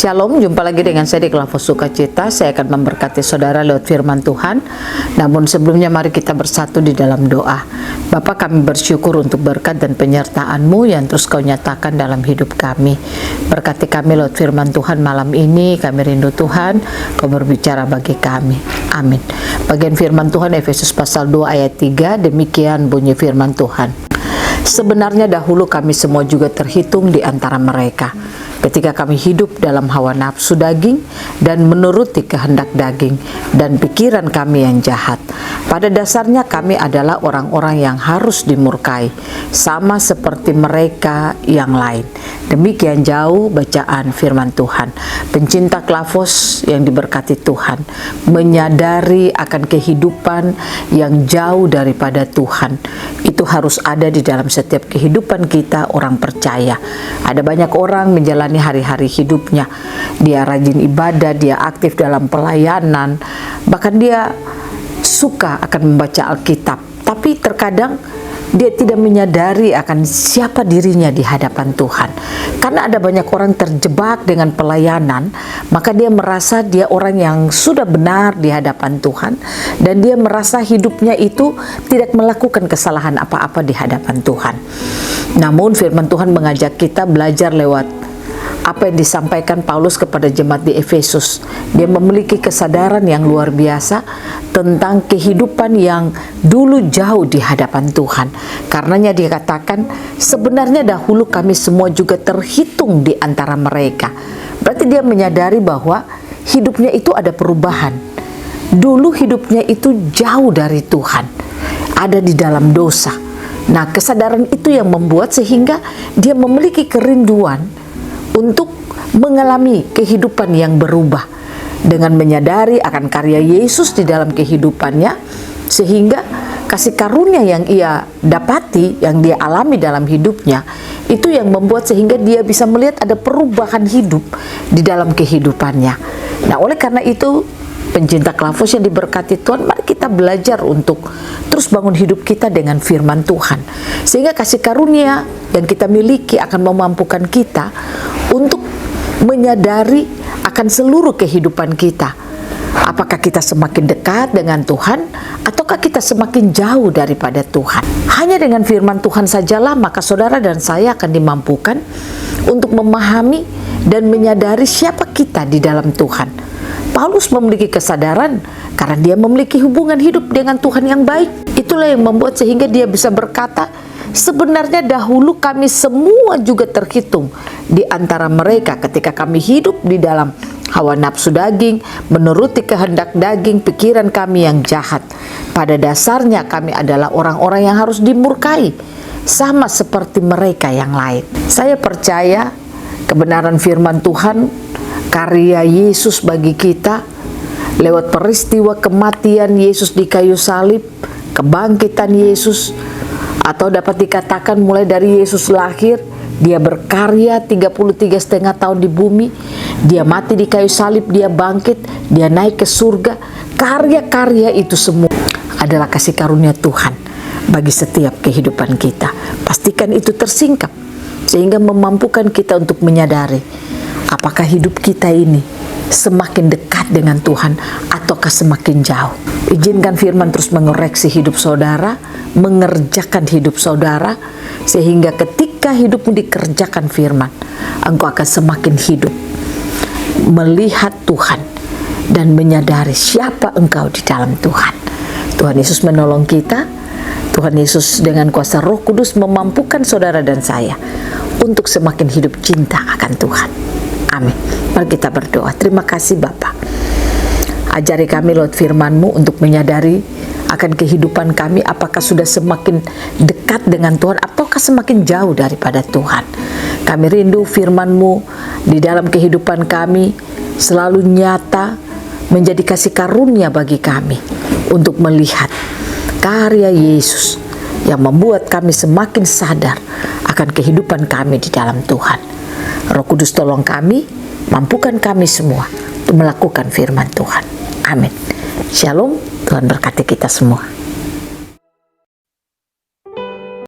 Shalom, jumpa lagi dengan saya di Kelompok Sukacita. Saya akan memberkati saudara lewat firman Tuhan. Namun sebelumnya mari kita bersatu di dalam doa. Bapa, kami bersyukur untuk berkat dan penyertaan-Mu yang terus Kau nyatakan dalam hidup kami. Berkati kami lewat firman Tuhan malam ini. Kami rindu Tuhan, Kau berbicara bagi kami. Amin. Bagian firman Tuhan Efesus pasal 2 ayat 3, demikian bunyi firman Tuhan. Sebenarnya dahulu kami semua juga terhitung di antara mereka, ketika kami hidup dalam hawa nafsu daging dan menuruti kehendak daging dan pikiran kami yang jahat. Pada dasarnya kami adalah orang-orang yang harus dimurkai, sama seperti mereka yang lain. Demikian jauh bacaan firman Tuhan. Pencinta Kelompok yang diberkati Tuhan, menyadari akan kehidupan yang jauh daripada Tuhan, itu harus ada di dalam setiap kehidupan kita orang percaya. Ada banyak orang menjalani hari-hari hidupnya, dia rajin ibadah, dia aktif dalam pelayanan, bahkan dia suka akan membaca Alkitab, tapi terkadang dia tidak menyadari akan siapa dirinya di hadapan Tuhan. Karena ada banyak orang terjebak dengan pelayanan, maka dia merasa dia orang yang sudah benar di hadapan Tuhan, dan dia merasa hidupnya itu tidak melakukan kesalahan apa-apa di hadapan Tuhan. Namun firman Tuhan mengajak kita belajar lewat apa yang disampaikan Paulus kepada jemaat di Efesus. Dia memiliki kesadaran yang luar biasa tentang kehidupan yang dulu jauh di hadapan Tuhan. Karenanya dia katakan, sebenarnya dahulu kami semua juga terhitung di antara mereka. Berarti dia menyadari bahwa hidupnya itu ada perubahan. Dulu hidupnya itu jauh dari Tuhan, ada di dalam dosa. Nah, kesadaran itu yang membuat sehingga dia memiliki kerinduan untuk mengalami kehidupan yang berubah, dengan menyadari akan karya Yesus di dalam kehidupannya, sehingga kasih karunia yang ia dapati, yang dia alami dalam hidupnya, itu yang membuat sehingga dia bisa melihat ada perubahan hidup di dalam kehidupannya. Nah, oleh karena itu, pencinta Kelompok yang diberkati Tuhan, mari kita belajar untuk terus bangun hidup kita dengan firman Tuhan, sehingga kasih karunia yang kita miliki akan memampukan kita untuk menyadari akan seluruh kehidupan kita. Apakah kita semakin dekat dengan Tuhan, ataukah kita semakin jauh daripada Tuhan? Hanya dengan firman Tuhan sajalah maka saudara dan saya akan dimampukan untuk memahami dan menyadari siapa kita di dalam Tuhan. Paulus memiliki kesadaran karena dia memiliki hubungan hidup dengan Tuhan yang baik. Itulah yang membuat sehingga dia bisa berkata, sebenarnya dahulu kami semua juga terhitung di antara mereka ketika kami hidup di dalam hawa nafsu daging, menuruti kehendak daging, pikiran kami yang jahat. Pada dasarnya kami adalah orang-orang yang harus dimurkai, sama seperti mereka yang lain. Saya percaya kebenaran firman Tuhan, karya Yesus bagi kita, lewat peristiwa kematian Yesus di kayu salib, kebangkitan Yesus, atau dapat dikatakan mulai dari Yesus lahir, dia berkarya 33,5 tahun di bumi, dia mati di kayu salib, dia bangkit, dia naik ke surga. Karya-karya itu semua adalah kasih karunia Tuhan bagi setiap kehidupan kita. Pastikan itu tersingkap, sehingga memampukan kita untuk menyadari apakah hidup kita ini semakin dekat dengan Tuhan ataukah semakin jauh. Izinkan firman terus mengoreksi hidup saudara, mengerjakan hidup saudara, sehingga ketika hidupmu dikerjakan firman, engkau akan semakin hidup melihat Tuhan dan menyadari siapa engkau di dalam Tuhan. Tuhan Yesus menolong kita. Tuhan Yesus dengan kuasa Roh Kudus memampukan saudara dan saya untuk semakin hidup cinta akan Tuhan. Amin. Mari kita berdoa. Terima kasih Bapa. Ajari kami lewat firman-Mu untuk menyadari akan kehidupan kami, apakah sudah semakin dekat dengan Tuhan ataukah semakin jauh daripada Tuhan. Kami rindu firman-Mu di dalam kehidupan kami selalu nyata, menjadi kasih karunia bagi kami untuk melihat karya Yesus yang membuat kami semakin sadar akan kehidupan kami di dalam Tuhan. Roh Kudus tolong kami, mampukan kami semua untuk melakukan firman Tuhan. Amin. Shalom, Tuhan berkati kita semua.